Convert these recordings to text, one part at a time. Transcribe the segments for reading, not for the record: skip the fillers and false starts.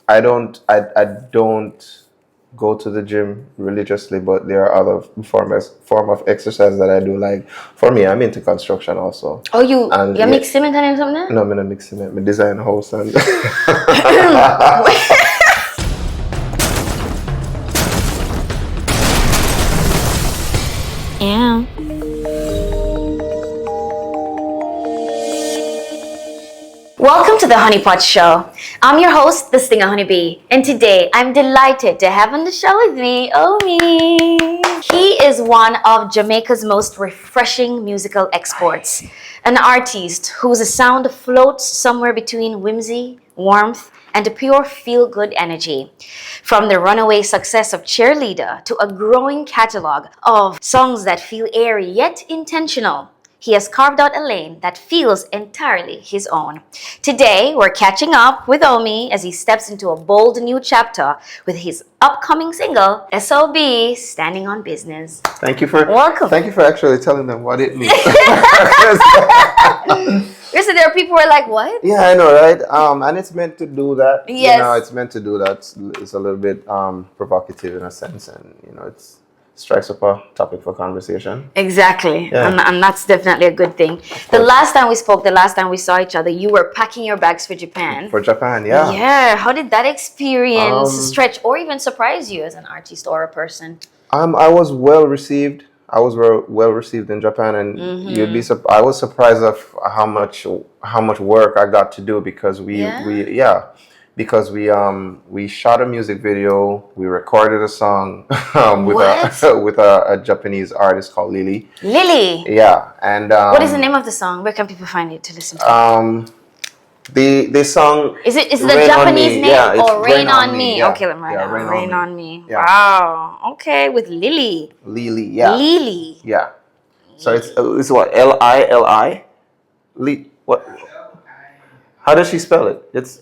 I don't go to the gym religiously, but there are other form of exercise that I do. Like for me, I'm into construction also. Oh, you And mix cement and something? no, I'm not mixing it. I design a house and Yeah. Welcome to the Honi Pot Show. I'm your host, the Stinger Honeybee, and today I'm delighted to have on the show with me, Omi. He is one of Jamaica's most refreshing musical exports, an artist whose sound floats somewhere between whimsy, warmth, and a pure feel-good energy. From the runaway success of Cheerleader to a growing catalog of songs that feel airy yet intentional, he has carved out a lane that feels entirely his own. Today, we're catching up with Omi as he steps into a bold new chapter with his upcoming single, S.O.B, Standing on Business. Welcome. Thank you for actually telling them what it means. Listen, there are people who are like, what? Yeah, I know, right? And it's meant to do that. Yes. You know, it's meant to do that. It's a little bit provocative in a sense, and it strikes up a topic for conversation. Exactly. Yeah. And that's definitely a good thing. The last time we spoke, the last time we saw each other, you were packing your bags for Japan. For Japan, yeah. Yeah. How did that experience stretch or even surprise you as an artist or a person? I was well received. I was well received in Japan, and you'd be I was surprised of how much work I got to do because we shot a music video, we recorded a song with a Japanese artist called Lily. Lily. Yeah, and what is the name of the song? Where can people find it to listen to? The song is the Japanese name? Yeah, or Rain on Me? Yeah. Okay, let me write down. Rain on Me. Yeah. Wow. Okay, with Lily. Lily, yeah. Lily. Yeah. So it's what, Lili? What? How does she spell it? It's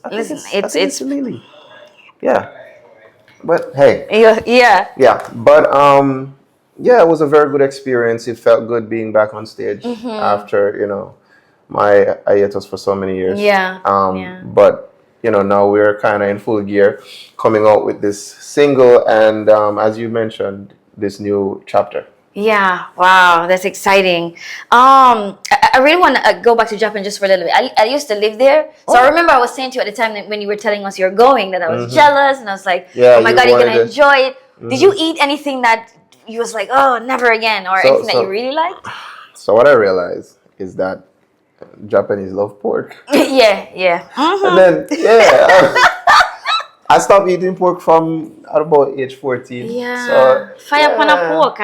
Lily. Yeah. But hey. Yeah. Yeah. But it was a very good experience. It felt good being back on stage after, my hiatus for so many years. Yeah. But now we're kind of in full gear, coming out with this single and as you mentioned, this new chapter. Yeah, wow, that's exciting. I really want to go back to Japan just for a little bit. I used to live there, so I remember I was saying to you at the time that when you were telling us you're going that I was jealous, and I was like, oh my God, you're gonna enjoy it. Did you eat anything that you was like, oh, never again, or anything that you really liked? So what I realized is that Japanese love pork. Yeah. And then I stopped eating pork from at about age 14. Yeah. So, fire upon a pork.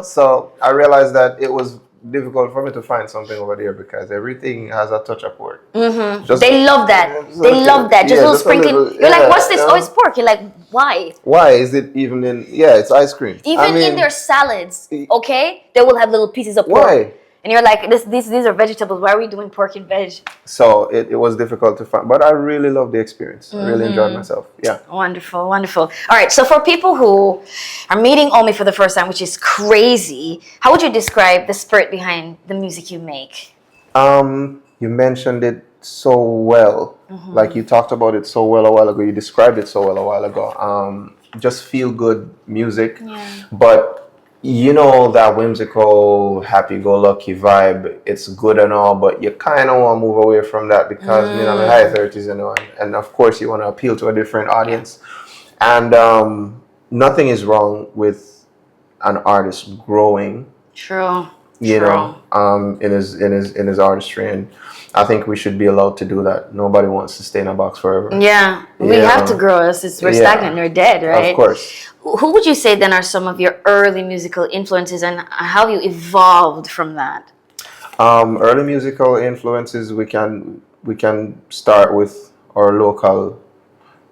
So I realized that it was difficult for me to find something over there because everything has a touch of pork. They love that. They love that. Just a little sprinkling. You're like, what's this? Oh, it's pork. You're like, why? Why is it even in? Yeah, it's ice cream. Even in their salads, okay, they will have little pieces of pork. Why? And you're like, these are vegetables. Why are we doing pork and veg? So it was difficult to find, but I really loved the experience. I really enjoyed myself. Yeah. Wonderful, wonderful. All right, so for people who are meeting Omi for the first time, which is crazy, how would you describe the spirit behind the music you make? You mentioned it so well. Like you talked about it so well a while ago. You described it so well a while ago. Just feel good music, but that whimsical, happy-go-lucky vibe, it's good and all, but you kind of want to move away from that because, I'm in my high 30s, and of course you want to appeal to a different audience. And nothing is wrong with an artist growing. True. In his artistry, and I think we should be allowed to do that. Nobody wants to stay in a box forever. Yeah, we have to grow. We're stagnant. We're dead, right? Of course. Who would you say then are some of your early musical influences, and how you evolved from that? Early musical influences, we can start with our local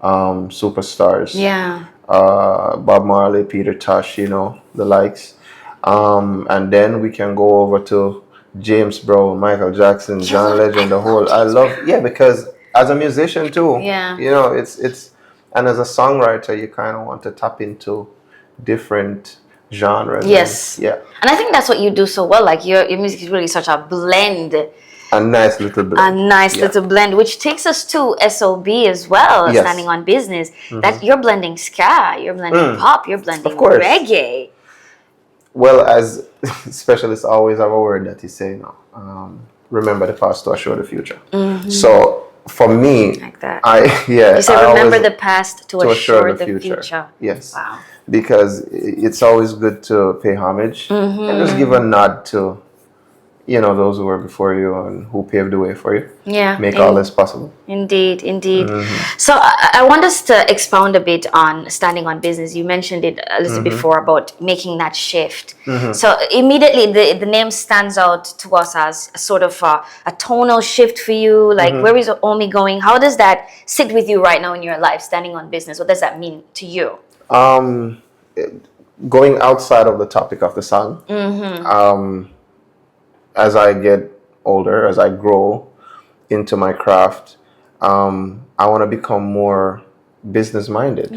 superstars. Yeah. Bob Marley, Peter Tosh, the likes. And then we can go over to James Brown, Michael Jackson, John Legend, the whole. Because as a musician too, it's and as a songwriter, you kind of want to tap into different genres. Yes. And I think that's what you do so well. Like your music is really such a blend A nice little blend. A nice little blend, which takes us to S.O.B as well, Yes. Standing on Business. That you're blending ska, you're blending pop, you're blending Of course. reggae. Well, as specialists always have a word that you say now. Remember the past to assure the future. So for me, Like that. You say remember the past to assure the future. Yes. Wow. Because it's always good to pay homage and just give a nod to, those who were before you and who paved the way for you. Yeah. Make all this possible. Indeed. So I want us to expound a bit on Standing on Business. You mentioned it a little before about making that shift. So immediately the name stands out to us as a sort of a tonal shift for you. Like, where is Omi going? How does that sit with you right now in your life, Standing on Business? What does that mean to you? Going outside of the topic of the song, as I get older, as I grow into my craft, I want to become more business minded,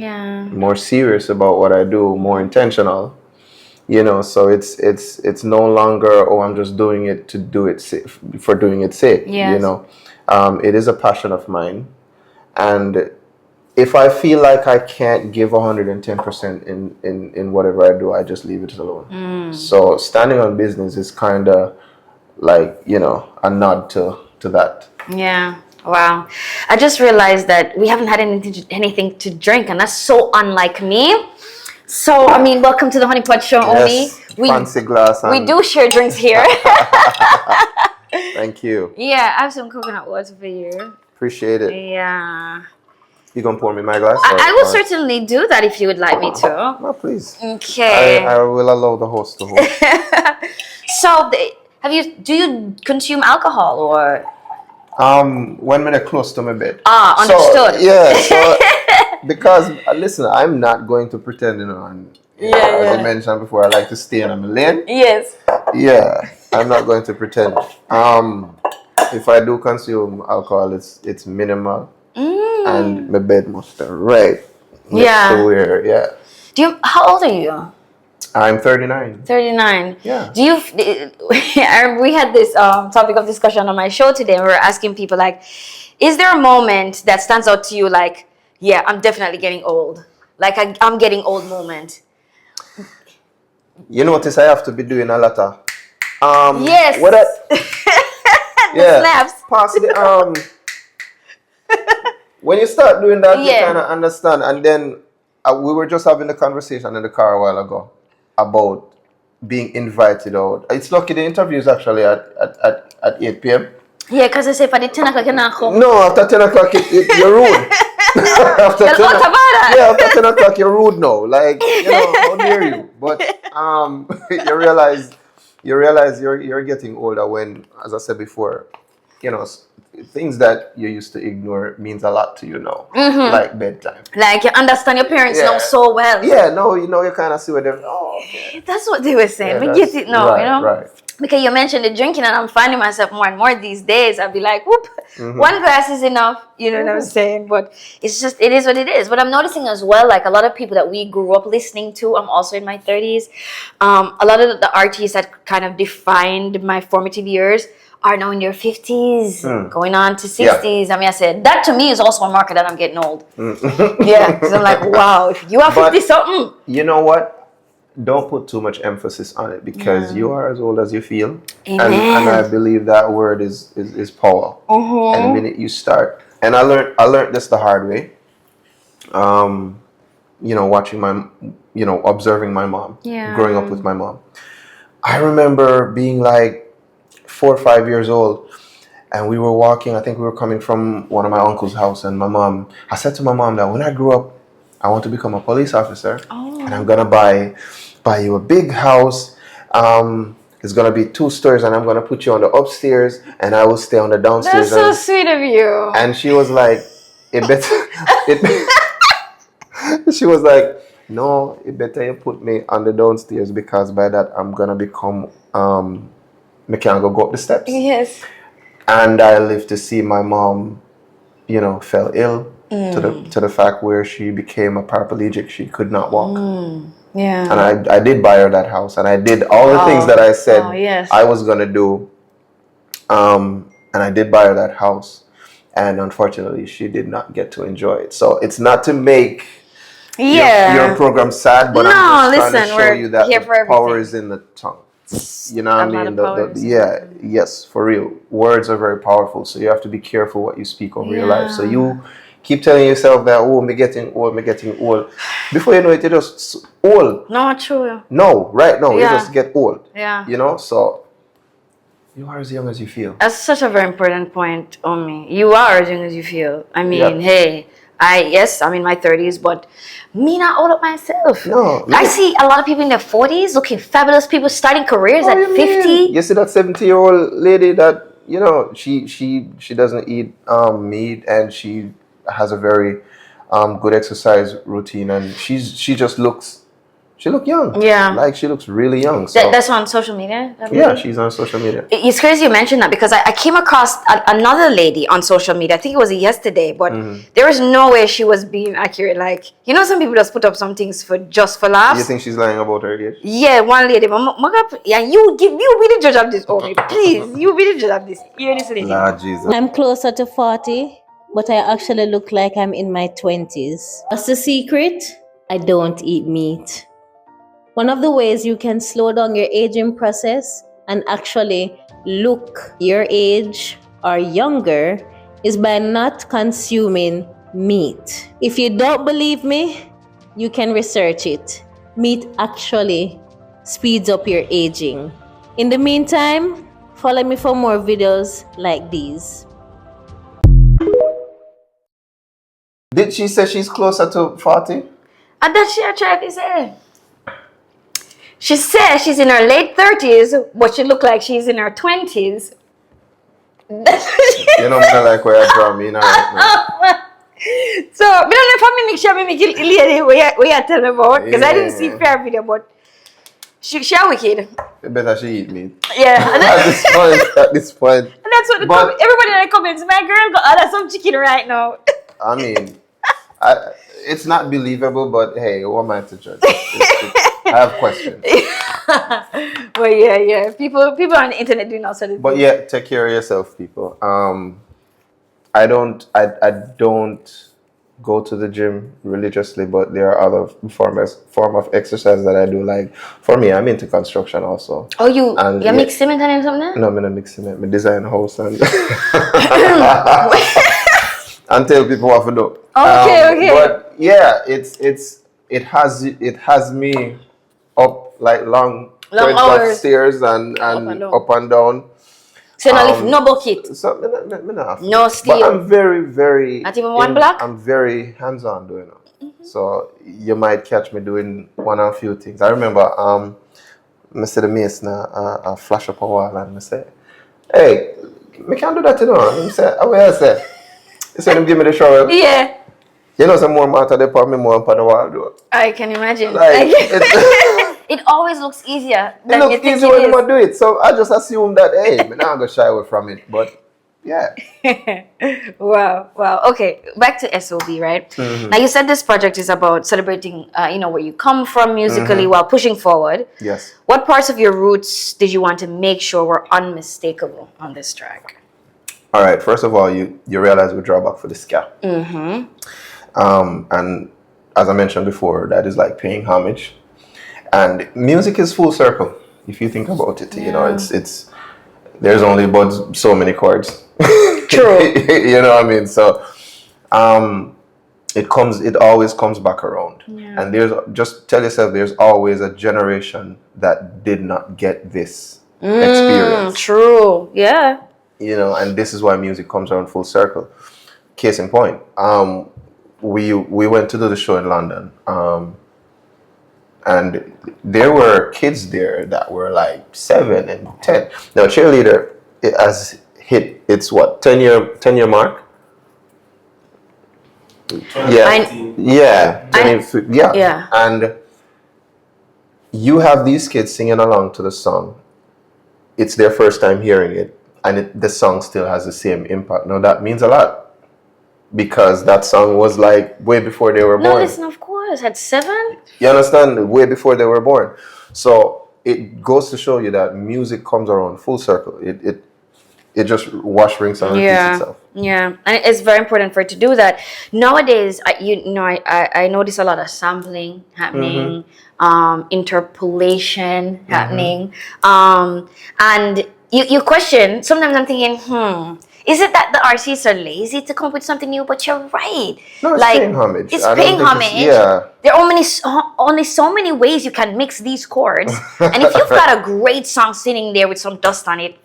more serious about what I do, more intentional. So it's no longer, I'm just doing it to do it safe for doing it sake. Yes. It is a passion of mine, and if I feel like I can't give 110% in whatever I do, I just leave it alone. So Standing on Business is kind of like, a nod to that. Yeah. Wow. I just realized that we haven't had anything to drink, and that's so unlike me. So, welcome to the Honi Pot Show, Yes, Omi. fancy glass. We do share drinks here. Thank you. Yeah, I have some coconut water for you. Appreciate it. Yeah. You gonna pour me my glass? I will certainly do that if you would like me to. No, please. Okay. I will allow the host to hold. So, do you consume alcohol or? When they're close to my bed. Understood. So because listen, I'm not going to pretend, and as I mentioned before, I like to stay in my lane. Yes. Yeah, I'm not going to pretend. If I do consume alcohol, it's minimal, and my bed must be right next to where. How old are you? I'm 39. 39. Yeah. We had this topic of discussion on my show today, and we were asking people, like, is there a moment that stands out to you, like, yeah, I'm definitely getting old, like I'm getting old moment? You notice I have to be doing a lot of yes. What snaps. Pass the when you start doing that, you kind of understand. And then we were just having a conversation in the car a while ago about being invited out. It's lucky the interview is actually at 8 p.m. Yeah, because I say for the 10 o'clock you're not home. No, after 10 o'clock you're rude. After 10 o'clock you're rude now. Like, how dare you? But you realize you're getting older when, as I said before, things that you used to ignore means a lot to you now. Like bedtime. Like, you understand your parents now so well. Yeah, no, you kind of see what they're. Oh, okay. That's what they were saying. We get it now, Right. Because you mentioned the drinking, and I'm finding myself more and more these days. I'll be like, whoop, one glass is enough. You know what I'm saying? But it is what it is. But I'm noticing as well, like a lot of people that we grew up listening to, I'm also in my 30s. A lot of the artists that kind of defined my formative years are now in their 50s, going on to 60s. Yeah. I said, that to me is also a marker that I'm getting old. Yeah, because I'm like, wow, if you are 50-something. You know what? Don't put too much emphasis on it, because you are as old as you feel. And I believe that word is power. And the minute you start, and I learned this the hard way. Watching observing my mom, growing up with my mom. I remember being like 4 or 5 years old, and we were walking. I think we were coming from one of my uncle's house, and I said to my mom that when I grew up, I want to become a police officer, and I'm gonna buy you a big house. It's gonna be 2 stories, and I'm gonna put you on the upstairs, and I will stay on the downstairs. That's so sweet of you. And she was like, she was like, no, it better you put me on the downstairs, because by that I'm gonna become me can't go up the steps. Yes. And I lived to see my mom, fell ill to the fact where she became a paraplegic. She could not walk. Yeah. And I did buy her that house, and I did all the things that I said I was gonna do. and I did buy her that house, and unfortunately, she did not get to enjoy it. So it's not to make your program sad, but I'm just trying to show you that the power is in the tongue. You know what I mean? Yes, for real. Words are very powerful, so you have to be careful what you speak over your life. So you keep telling yourself that, oh, me getting old, me getting old. Before you know it, you just old. Not true. No, right now, you just get old. Yeah. You know, so you are as young as you feel. That's such a very important point, Omi. You are as young as you feel. I mean, hey, I'm in my 30s, but me not old up myself. No. I see a lot of people in their 40s looking fabulous, people starting careers at 50. You see that 70-year-old lady that, you know, she doesn't eat meat, and she has a very good exercise routine, and she just looks young. Yeah. Like, she looks really young. So. That's on social media? Yeah, she's on social media. It's crazy you mentioned that, because I came across another lady on social media. I think it was yesterday, but there was no way she was being accurate. Like, you know, some people just put up some things just for laughs. You think she's lying about her age? Yeah, one lady. Yeah, you be the judge of this, Omi. Please, you be the judge of this. Hear this lady. Nah, Jesus. I'm closer to 40, but I actually look like I'm in my 20s. What's the secret? I don't eat meat. One of the ways you can slow down your aging process and actually look your age or younger is by not consuming meat. If you don't believe me, you can research it. Meat actually speeds up your aging. In the meantime, follow me for more videos like these. Did she say she's closer to 40? I thought she tried to say. She says she's in her late 30s, but she look like she's in her 20s. You know, I like where I draw me now. So, I don't know if I'm make sure I make it lady where you tell me about, because I didn't see fair video, but she wicked. Better she eat meat. Yeah. At this point. And that's what everybody in the comments, my girl got order some chicken right now. I mean, it's not believable, but hey, who am I to judge? I have questions. Well, yeah. People on the internet do not sort of. But yeah, take care of yourself, people. I don't go to the gym religiously, but there are other form of exercise that I do. Like, for me, I'm into construction also. Oh, you mix cement and something? No, I'm not mix cement. I design a house and and tell people what to do. Okay. But yeah, it has me up like long hours. stairs and up and down. So no bucket. So no steel. But I'm very not even one block. I'm very hands-on doing it. So you might catch me doing one or a few things. I remember I said the mason I flash up a wall and I say, hey, me can't do that, you know. And I say, oh yeah, I say. He said, give me the shovel. Yeah. You know, some more matter they put me more up on the wall, though. I can imagine. Like, it always looks easier. It looks easy when you do it. So I just assume that, hey, I'm not going to shy away from it. But, yeah. Wow. Okay, back to S.O.B, right? Now, you said this project is about celebrating, where you come from musically while pushing forward. Yes. What parts of your roots did you want to make sure were unmistakable on this track? All right. First of all, you realize we draw back for the ska. And as I mentioned before, that is like paying homage. And music is full circle. If you think about it, you know, it's there's only but so many chords. True. You know what I mean? So, it always comes back around. Yeah. And just tell yourself, there's always a generation that did not get this experience. True. Yeah. You know, and this is why music comes around full circle. Case in point, we went to do the show in London, and there were kids there that were like 7 and 10. Now, Cheerleader, it has hit its 10-year mark. 2015. Yeah. And you have these kids singing along to the song. It's their first time hearing it. And the song still has the same impact. Now, that means a lot. Because that song was like way before they were born. No, listen, of course. At 7? You understand? Way before they were born. So, it goes to show you that music comes around full circle. it just wash, rinse, and repeat itself. Yeah, and it's very important for it to do that. Nowadays, I notice a lot of sampling happening, interpolation happening, and you question. Sometimes I'm thinking, is it that the artists are lazy to come up with something new? But you're right. No, it's paying homage. It's paying homage. Yeah. There are only so many ways you can mix these chords, and if you've got a great song sitting there with some dust on it,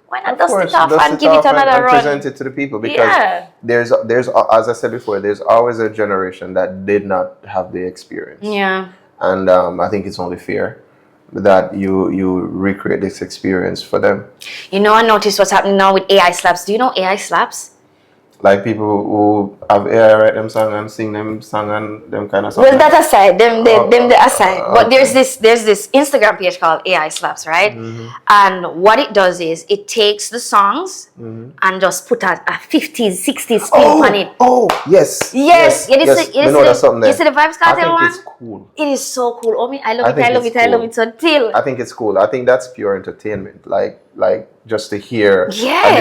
why not dust it off and give it another run? Present it to the people, because there's as I said before, there's always a generation that did not have the experience. Yeah. And I think it's only fair that you recreate this experience for them. You know, I noticed what's happening now with AI slaps. Do you know AI slaps? Like people who have AI write them song and sing them song and them kind of stuff. Well, that aside, them the aside. But there's this Instagram page called AI Slaps, right? And what it does is it takes the songs and just put a 50s, 60s spin on it. Oh, yes. Yes. You see the Vibes Cartel one? I think it's cool. It is so cool. Oh, I love it so till. I think it's cool. I think that's pure entertainment. Like just to hear a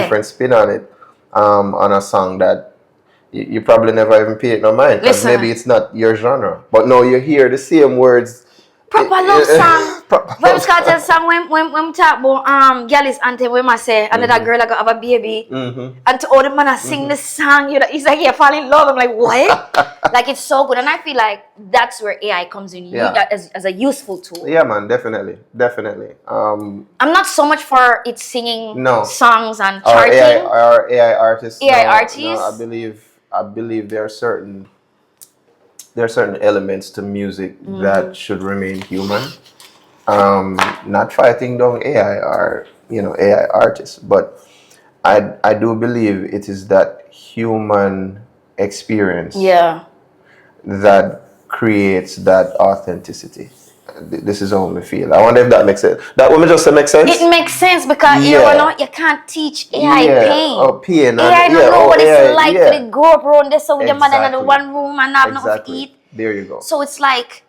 different spin on it. On a song that you probably never even paid no mind, because maybe it's not your genre, but no, you hear the same words. Proper love song. Vibes Cartel song when we talk about girl anthem, when I say another girl I got have a baby, and to all the man I sing the song, it's like you fall in love. I'm like, what? Like, it's so good, and I feel like that's where AI comes in as a useful tool. Yeah, man, definitely. I'm not so much for it singing songs and charting. AI artists. artists. I believe there are certain elements to music that should remain human. Not fighting down AI or AI artists, but I do believe it is that human experience that creates that authenticity. This is how I feel. I wonder if that makes sense. That woman just make sense? It makes sense, because you can't teach AI pain. Oh, pain. AI don't know what it's like to go up around there so with your mother in the one room and have nothing to eat. There you go. So it's like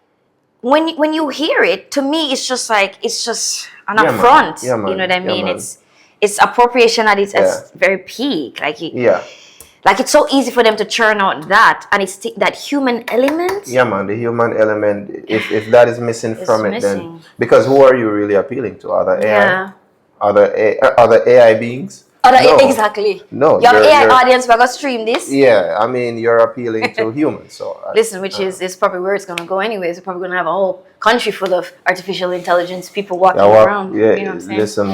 when you hear it, to me it's just an affront. Yeah, man. You know what I mean? Man. It's appropriation at its very peak. Like it's so easy for them to churn out that, and it's that human element. Yeah, man, the human element. If that is missing from it, then because who are you really appealing to? Other AI, other AI beings? Exactly. No, your AI audience we're gonna stream this. Yeah, I mean you're appealing to humans. So listen, which is probably where it's gonna go anyways. We're probably gonna have a whole country full of artificial intelligence people walking around. Yeah, you know what I'm saying? Listen,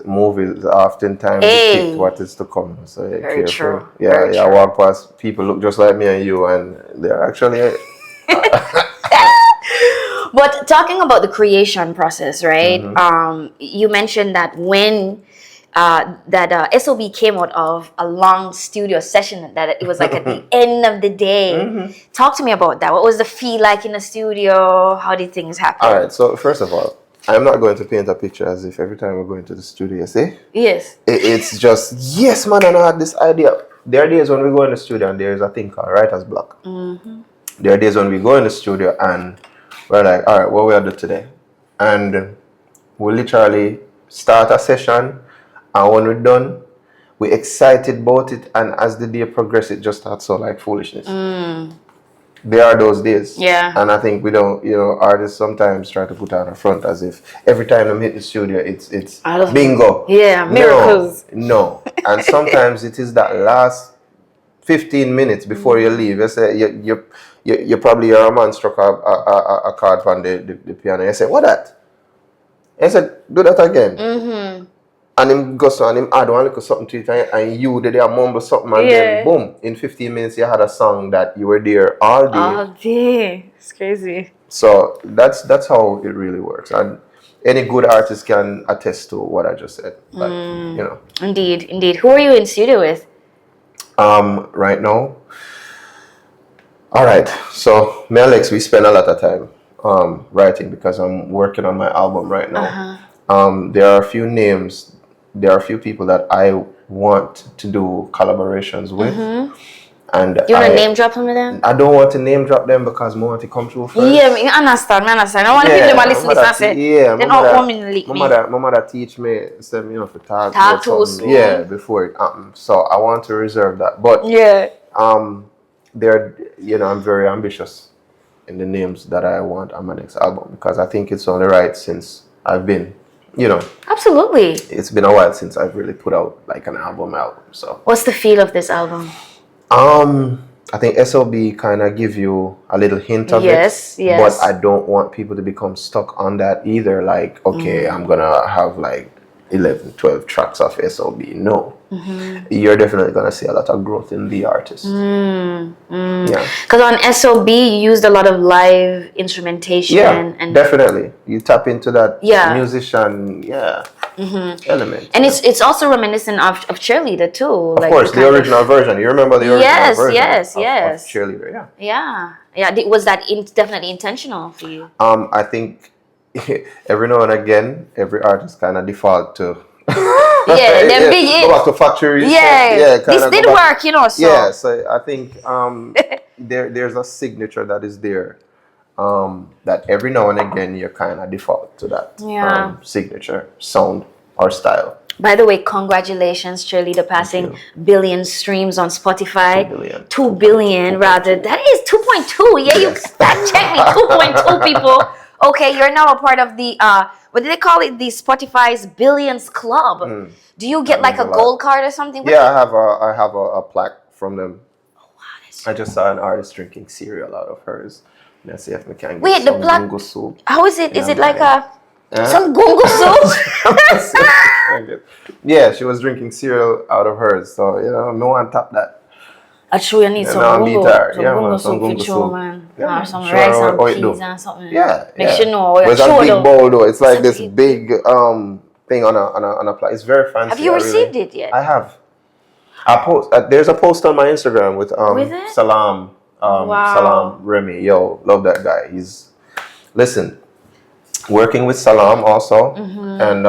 movies oftentimes depict what is to come. So very careful. true. Yeah, I walk past people look just like me and you, and they're actually. But talking about the creation process, right? You mentioned that when S.O.B came out of a long studio session, that it was like at the end of the day. Talk to me about that. What was the feel like in the studio? How did things happen? All right. So first of all, I'm not going to paint a picture as if every time we're going to the studio, see? Yes. It's just, yes, man, and I had this idea. There are days when we go in the studio and there's a thing called writer's block. There are days when we go in the studio and we're like, all right, what we are doing today? And we literally start a session. And when we're done, we're excited about it, and as the day progresses, it just starts out like foolishness. There are those days. Yeah. And I think we don't, artists sometimes try to put on a front as if every time they hit the studio, it's bingo. Yeah, miracles. No. And sometimes it is that last 15 minutes before you leave. You say, you probably, your man struck a chord on the piano. You say, what that? I said, do that again. And him go so and him add one little something to it, and you did mumble something, and then boom, in 15 minutes you had a song that you were there all day. All day. It's crazy. So that's how it really works. And any good artist can attest to what I just said. But, Indeed. Who are you in studio with? Right now. All right. So me and Lex, we spend a lot of time writing because I'm working on my album right now. There are a few people that I want to do collaborations with. And you want to name drop some of them? I don't want to name drop them because I want to come through first. Yeah, I understand. I want to people them listen to this. Yeah, they don't want me to leak me. My mother teach me, said me for talk too soon. Yeah, before it happens. So I want to reserve that. But they're I'm very ambitious in the names that I want on my next album because I think it's only right since I've been, Absolutely. It's been a while since I've really put out like an album. So what's the feel of this album? I think S.O.B kind of give you a little hint of it. Yes. But I don't want people to become stuck on that either. Like, okay, I'm gonna have like 11, 12 tracks of S.O.B. No. You're definitely gonna see a lot of growth in the artist. Yeah. Because on S.O.B. you used a lot of live instrumentation. Yeah, and definitely. You tap into that musician, element. And it's also reminiscent of Cheerleader too. Of course, the original version. You remember the original version? Yes. Of Cheerleader, yeah. Was that definitely intentional for you? I think every now and again, every artist kind of default to go back to factory. This did work, so yeah, so I think there's a signature that is there, that every now and again you kind of default to that signature sound or style. By the way, congratulations, Cheerleader, passing billion streams on Spotify. 2 billion rather. That is 2.2. Yeah, you fact check me. 2.2 people. Okay, you're now a part of the what do they call it? The Spotify's Billions Club. Do you get like a gold card or something? Yeah, I have a plaque from them. Oh wow, I just saw an artist drinking cereal out of hers. Let's see if we can get some gungo soup. How is it? Is it like some gungo soup? Yeah, she was drinking cereal out of hers, so no one tapped that. You need some gungo soup, man. Or some rice and peas and something. Yeah. Make sure know. It's a big bowl though. It's like this big thing on a plate. It's very fancy. Have you received it yet? I have. There's a post on my Instagram with Salam. Salam Remy. Yo, love that guy. Listen, working with Salam also, and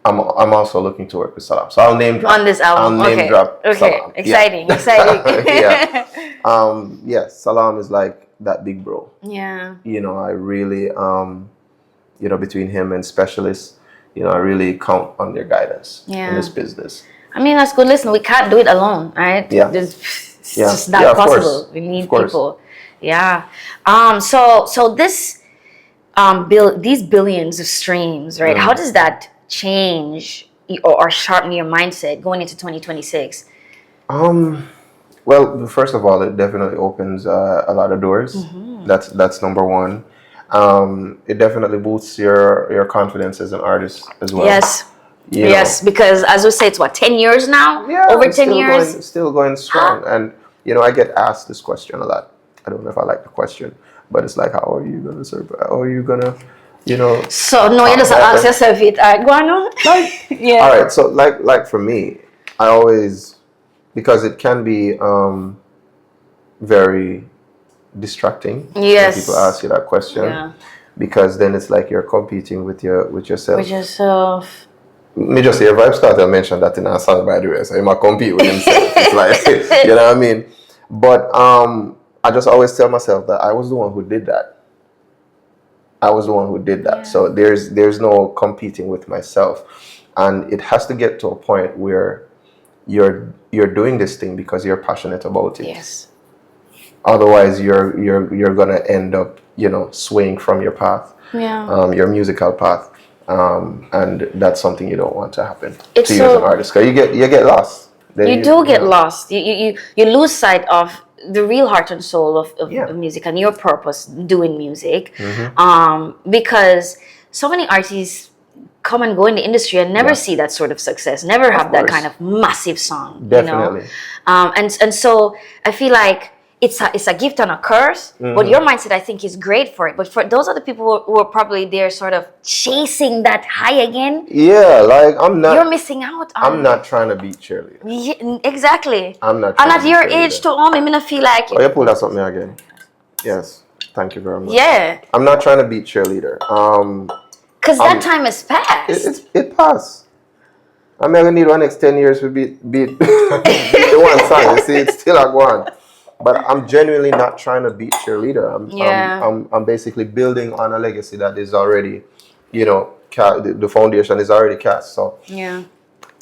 I'm also looking to work with Salam. So I'll name drop on this album. I'll name drop Salam. Exciting. Yes, Salam is like that big bro. Yeah. I really between him and Specialists, I really count on their guidance in this business. I mean, that's good. Listen, we can't do it alone, right? Yeah. It's just not possible. We need people. Yeah. So this these billions of streams, right? How does that change or sharpen your mindset going into 2026? Well, first of all, it definitely opens a lot of doors. That's number one. It definitely boosts your confidence as an artist as well. Yes, because as we say, it's 10 years now? Yeah, over 10 years? Still going strong. And, I get asked this question a lot. I don't know if I like the question, but it's like, how are you going to survive? How are you going to, So, no, you just ask yourself it. Go on. Yeah. All right. So, like for me, I always, because it can be very distracting when people ask you that question. Yeah. Because then it's like you're competing with yourself. Me just hear Vibe Starter mention that in our song, by the way. So he might compete with himself. It's like, you know what I mean? But I just always tell myself that I was the one who did that. Yeah. So there's no competing with myself. And it has to get to a point where you're doing this thing because you're passionate about it. Yes. Otherwise, you're gonna end up, swaying from your path. Yeah. Your musical path. And that's something you don't want to happen to you as an artist, because you get lost. You get lost. You lose sight of the real heart and soul of music and your purpose doing music, because so many artists come and go in the industry and never see that sort of success, never have that kind of massive song. Definitely. And so I feel like it's a gift and a curse, but your mindset, I think, is great for it. But for those other people who are probably there sort of chasing that high again, you're missing out. I'm not trying to beat Cheerleader. Yeah, exactly. I'm not. And at your age, too, I'm gonna feel like. Oh, you pulled that something again. Yes. Thank you very much. Yeah. I'm not trying to beat Cheerleader. Because that time has passed. It passed. I'm gonna need one next 10 years to beat the one song. You see, it's still a one. But I'm genuinely not trying to beat Cheerleader. I'm basically building on a legacy that is already, the foundation is already cast. So Yeah.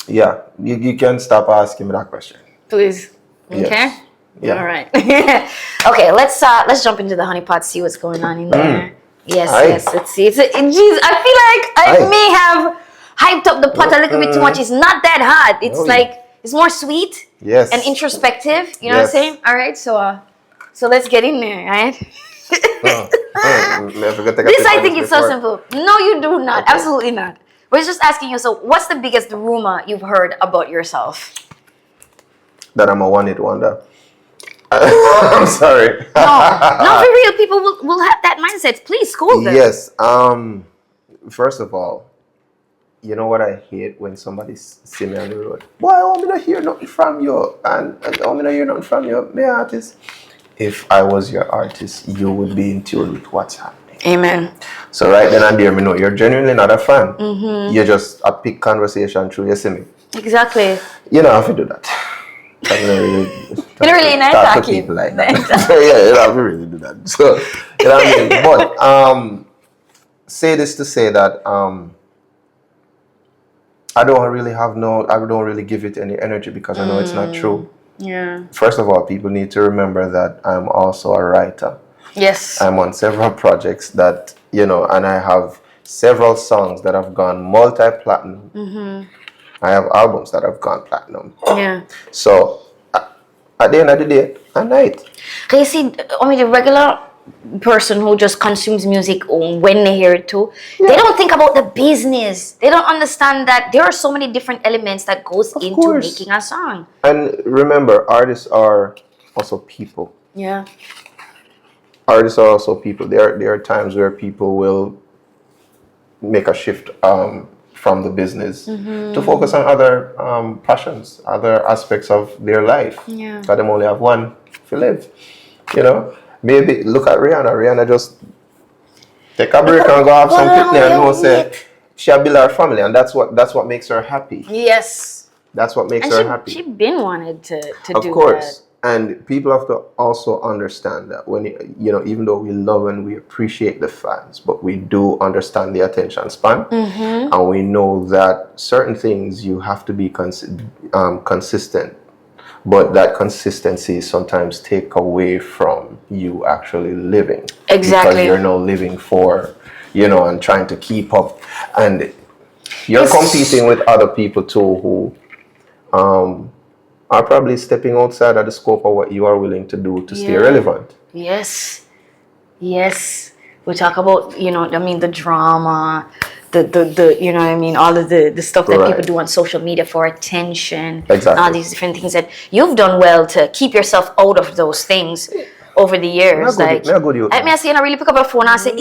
yeah, you can stop asking me that question. Please. Okay. Yes. Yeah. All right. Okay, let's jump into the honey pot, see what's going on in there. Yes, Aye. yes. Let's see. Geez, I feel like I Aye. may have hyped up the pot a little bit too much. It's not that hot. It's like it's more sweet Yes. and introspective. You know what I'm saying? All right. So let's get in there, right? This I think it's so simple. No, you do not. Okay. Absolutely not. We're just asking you. So, what's the biggest rumor you've heard about yourself? That I'm a one-hit wonder. I'm sorry. No, for real. People will have that mindset. Please school them. Yes. First of all, you know what I hate when somebody see me on the road. Boy, I want me to hear nothing from you, and I want me to hear nothing from you, my artist. If I was your artist, you would be in tune with what's happening. Amen. So right then and there, me know you're genuinely not a fan. You're just a pick conversation through. You see me? Exactly. You don't have to do that. You don't really know talk to talking. people like that. Yeah, you don't have to really do that. So you know what I mean. But say this to say that I don't really give it any energy because I know it's not true. Yeah. First of all, people need to remember that I'm also a writer. Yes. I'm on several projects that, and I have several songs that have gone multi-platinum. I have albums that have gone platinum. Yeah. So, at the end of the day, I'm right. You see, the regular person who just consumes music when they hear it too, they don't think about the business. They don't understand that there are so many different elements that goes into making a song. And remember, artists are also people. Yeah. Artists are also people. There are times where people will make a shift from the business to focus on other passions, other aspects of their life. Yeah. Because them only have one to live. Maybe look at Rihanna. Rihanna just take a break and go have some picnic and say she build her family, and that's what makes her happy. Yes. That's what makes her happy. She been wanted to do that. Of course. And people have to also understand that when even though we love and we appreciate the fans, but we do understand the attention span, and we know that certain things you have to be consistent, but that consistency sometimes take away from you actually living. Exactly. Because you're now living for, and trying to keep up, and you're competing with other people too who are probably stepping outside of the scope of what you are willing to do to stay relevant. Yes. Yes. We talk about, the drama, the all of the stuff that people do on social media for attention. Exactly. And all these different things that you've done well to keep yourself out of those things over the years. I say, I really pick up a phone and say,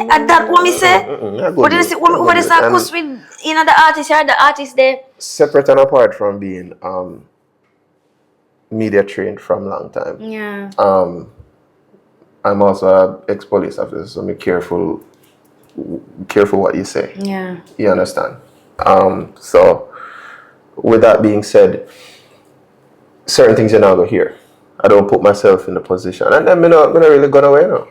at that what me say? What is it? What is that? Because with the artist there. Separate and apart from being media trained from long time. Yeah. I'm also an ex-police officer, so I'm careful what you say. Yeah. You understand? So with that being said, certain things you're not going to hear. I don't put myself in a position. And I'm not really going away now.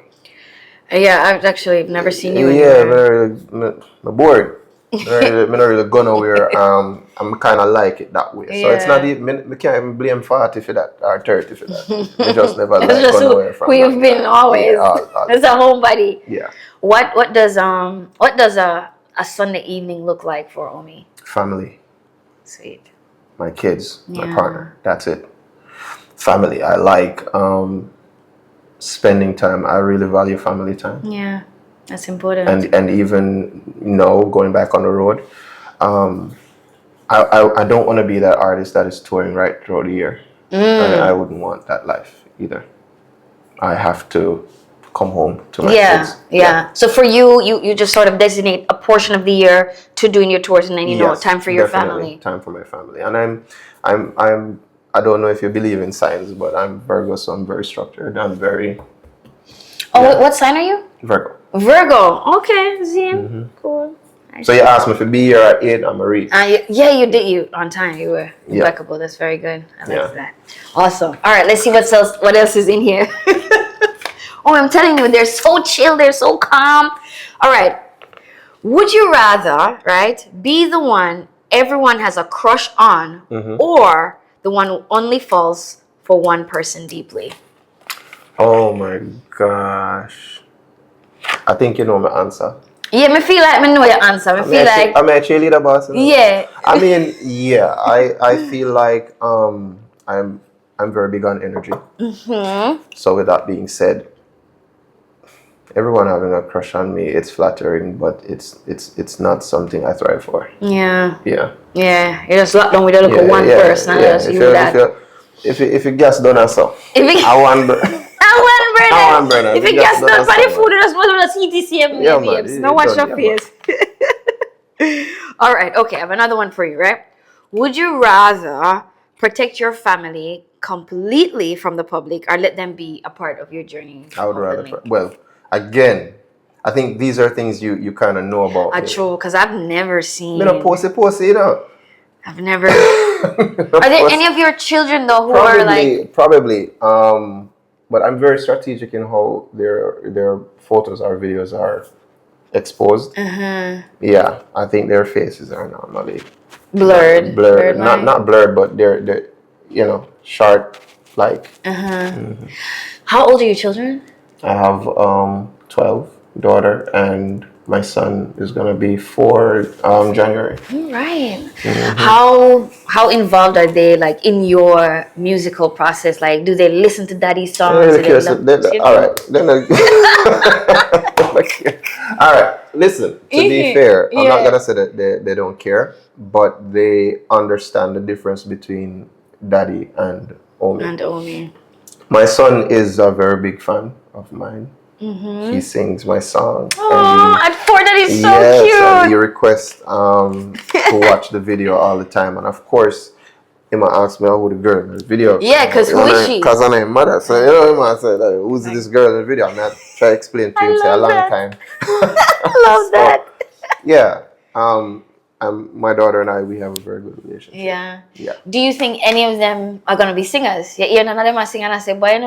Yeah, I've actually never seen you I'm bored. I'm not really going nowhere. I'm kind of like it that way. So it's not even, I can't even blame 40 for that or 30 for that. I just never like going away from that. We've been always. It's a homebody. Yeah. What does a Sunday evening look like for Omi? Family. Sweet. My kids, my partner. That's it. Family. I like spending time. I really value family time. Yeah, that's important. And even going back on the road, I don't want to be that artist that is touring right throughout the year. I wouldn't want that life either. I have to come home to my kids. Yeah. So for you just sort of designate a portion of the year to doing your tours, and then time for your family. Time for my family. And I don't know if you believe in signs, but I'm Virgo, so I'm very structured. I'm very. Oh, what sign are you? Virgo. Virgo. Okay, Zim. Cool. So you asked me to be here at 8, I'm a reach. Yeah, you did. You on time. You were impeccable. That's very good. I like that. Awesome. All right, let's see what else. What else is in here? Oh, I'm telling you, they're so chill. They're so calm. All right. Would you rather, right, be the one everyone has a crush on, or the one who only falls for one person deeply? Oh my gosh. I think you know my answer. Yeah, me feel like me know your answer. Me feel like I'm a cheerleader boss. yeah. I mean, yeah. I feel like I'm very big on energy. So with that being said, everyone having a crush on me, it's flattering, but it's not something I thrive for. Yeah. Yeah. Yeah. You just lock down with a look at one person. Yeah. If you guess done so, I want. I want brother. If you guess done for the food, that's what the CTCM babes. No wash your face. All right. Okay. I have another one for you. Right? Would you rather protect your family completely from the public, or let them be a part of your journey? I would rather. Well, again, I think these are things you kind of know about. True, because I've never seen. You know, post it, you know. I've never. Are there any of your children though who are like? Probably. But I'm very strategic in how their photos or videos are exposed. Yeah, I think their faces are normally blurred. Not blurred, but they're sharp like. How old are your children? I have 12, daughter, and my son is gonna be 4 January. Right. How involved are they like in your musical process? Like, do they listen to daddy's songs? All right. All right. Listen. To be fair, I'm not gonna say that they don't care, but they understand the difference between daddy and Omi. My son is a very big fan of mine. He sings my song. Oh, at 4, that is so cute. And he requests to watch the video all the time. And of course, he might ask me, who the girl in the video? Yeah, because who is she? Because I'm mother. So, he might say, like, who's this girl in the video? I'm not trying to explain to him for a long time. I love that. Yeah. My daughter and I, we have a very good relationship. Yeah. Do you think any of them are going to be singers? Yeah, none of them are singing. And I say, boy,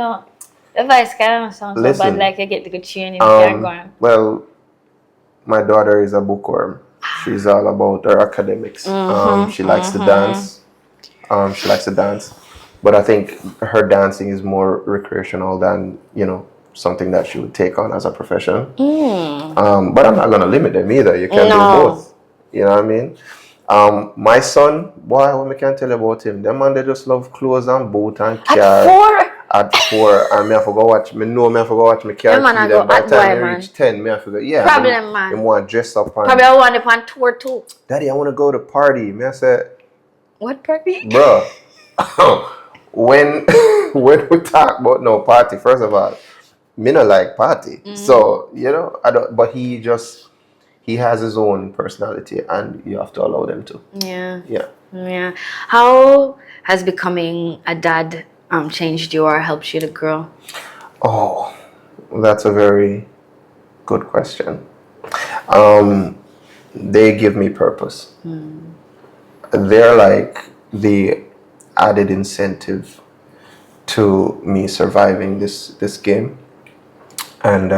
the voice kind of sounds so bad, like you get the good tune and you can't go on. Well, my daughter is a bookworm. She's all about her academics. She likes to dance. But I think her dancing is more recreational than, something that she would take on as a profession. But I'm not going to limit them either. You can do both. You know what I mean? My son, boy, what I can tell you about him, them man, they just love clothes and boot and car. At 4, and I have to go watch. Me have to go watch my car. By the time I reach 10, I have to go. Yeah, problem, man. I want to dress up. Probably I want to on tour too. Daddy, I want to go to party. I say, what party? Bro, when we talk about no party, first of all, me not like party. So I don't. But he has his own personality, and you have to allow them to. Yeah. How has becoming a dad changed you or helped you to grow? Oh, that's a very good question. They give me purpose. They're like the added incentive to me surviving this game, and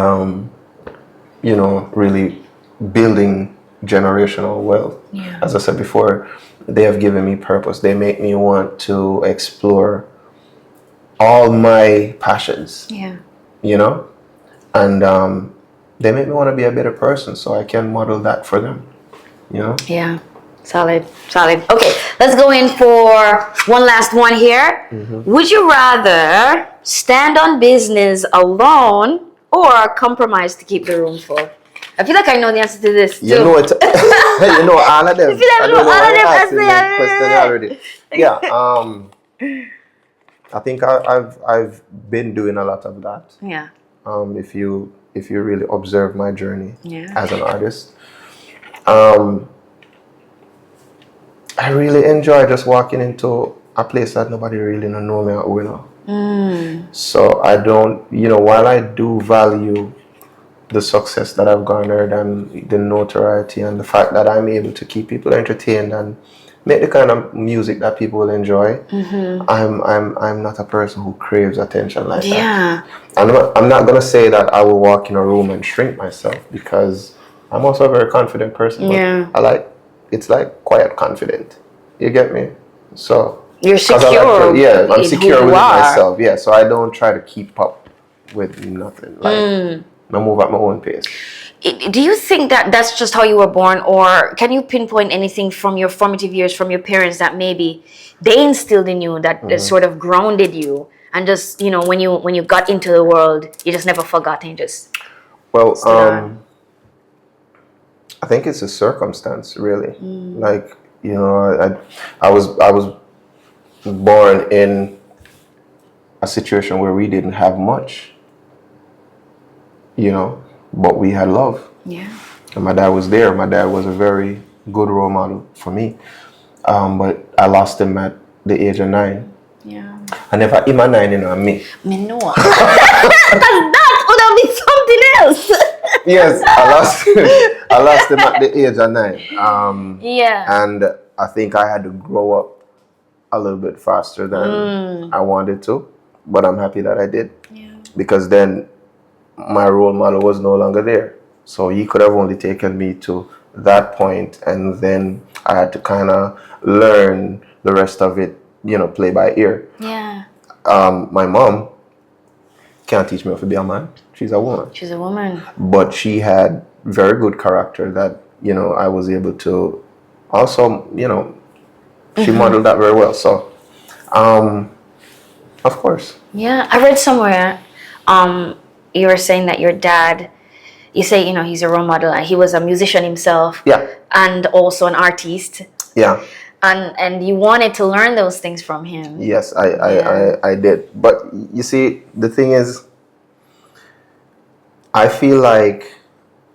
really building generational wealth. As I said before, they have given me purpose. They make me want to explore all my passions, and they make me want to be a better person, so I can model that for them, Yeah, solid. Okay, let's go in for one last one here. Would you rather stand on business alone or compromise to keep the room full? I feel like I know the answer to this too. You know it. You know all of them. I feel like I know all of them. Already. Yeah. I think I've been doing a lot of that. Yeah. If you really observe my journey as an artist, I really enjoy just walking into a place that nobody really know me or will. So I don't, while I do value the success that I've garnered and the notoriety and the fact that I'm able to keep people entertained and make the kind of music that people will enjoy. I'm not a person who craves attention like that. I'm not gonna say that I will walk in a room and shrink myself, because I'm also a very confident person. But it's like quiet confident. You get me? So you're secure. I'm secure with myself. Yeah, so I don't try to keep up with nothing. Like I move at my own pace. Do you think that that's just how you were born, or can you pinpoint anything from your formative years, from your parents, that maybe they instilled in you that sort of grounded you, and just, you know, when you got into the world, you just never forgot and you just I think it's a circumstance, really. Like, you know, I was born in a situation where we didn't have much, you know, but we had love. Yeah. And my dad was there. My dad was a very good role model for me. But I lost him at the age of 9. Yeah. I never him at 9, you know, me. Me know. That would have been something else. Yes, I lost him at the age of 9. And I think I had to grow up a little bit faster than I wanted to, but I'm happy that I did. Because then my role model was no longer there. So he could have only taken me to that point, and then I had to kind of learn the rest of it, you know, play by ear. Yeah. My mom can't teach me how to be a man. She's a woman. She's a woman. But she had very good character that, you know, I was able to also, you know, she modeled that very well. So, of course. Yeah, I read somewhere, you were saying that your dad, you say, you know, he's a role model, and he was a musician himself. Yeah. And also an artist. Yeah. And you wanted to learn those things from him. Yes, I did. But you see, the thing is, I feel like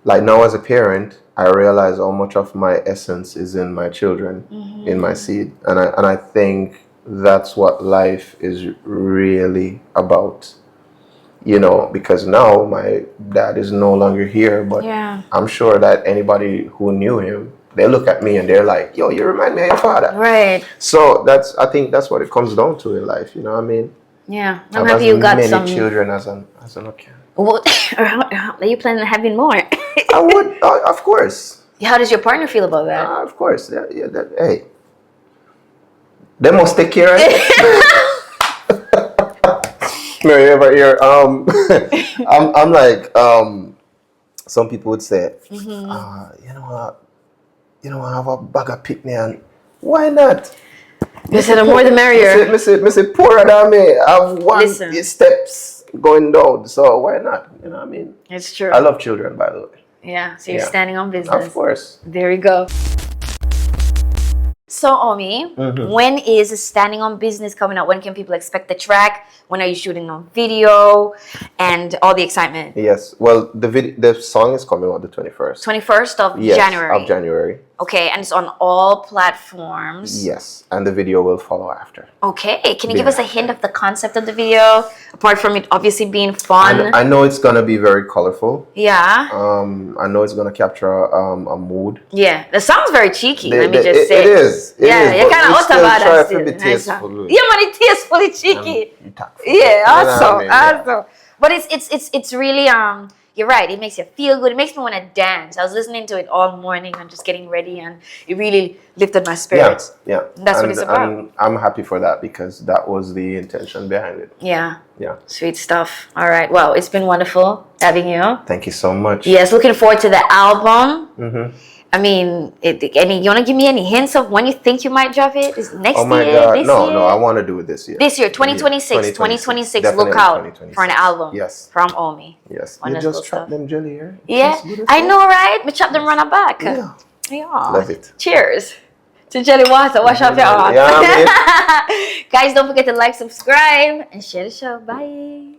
now as a parent, I realize how much of my essence is in my children, in my seed. And I think that's what life is really about. You know, because now my dad is no longer here, but I'm sure that anybody who knew him, they look at me and they're like, yo, you remind me of your father. Right. So I think that's what it comes down to in life, you know what I mean? Yeah. I'm happy you got some children as an okay. What are you planning on having more? I would, of course. How does your partner feel about that? Of course. Hey. They must take care of it. Mary, ever here? I'm like, some people would say, you know, I have a bag of picnic, and why not? They said the more the merrier. Me say poorer than me. I have one steps going down, so why not? You know what I mean? It's true. I love children, by the way. Yeah, so you're standing on business. Of course. There you go. So, Omi, when is Standing on Business coming out? When can people expect the track? When are you shooting on video? And all the excitement? Yes. Well, the song is coming out the 21st. 21st of January? Yes, of January. Okay, and it's on all platforms? Yes, and the video will follow after. Okay, can you give us a hint of the concept of the video? Apart from it obviously being fun. I know it's going to be very colorful. Yeah. I know it's going to capture a mood. Yeah, the song's very cheeky, let me just say. It is. You're kind of out about that. Try to be tasteful. Yeah, man, it's tastefully cheeky. Yeah, awesome. But it's really you're right. It makes you feel good. It makes me want to dance. I was listening to it all morning and just getting ready, and it really lifted my spirits. Yeah. That's what it's about. And I'm happy for that, because that was the intention behind it. Yeah. Yeah. Sweet stuff. All right. Well, it's been wonderful having you. Thank you so much. Yes, looking forward to the album. I mean, you want to give me any hints of when you think you might drop it? Is it next year? Oh my God. This No, year? I want to do it this year. This year, 2026. 2026, look out for an album from Omi. Yes. Wonderful You just chop them jelly here. Yeah, I know, right? We chop them run back. Yeah. Love it. Cheers to jelly water. Wash off your arms. Guys, don't forget to like, subscribe, and share the show. Bye.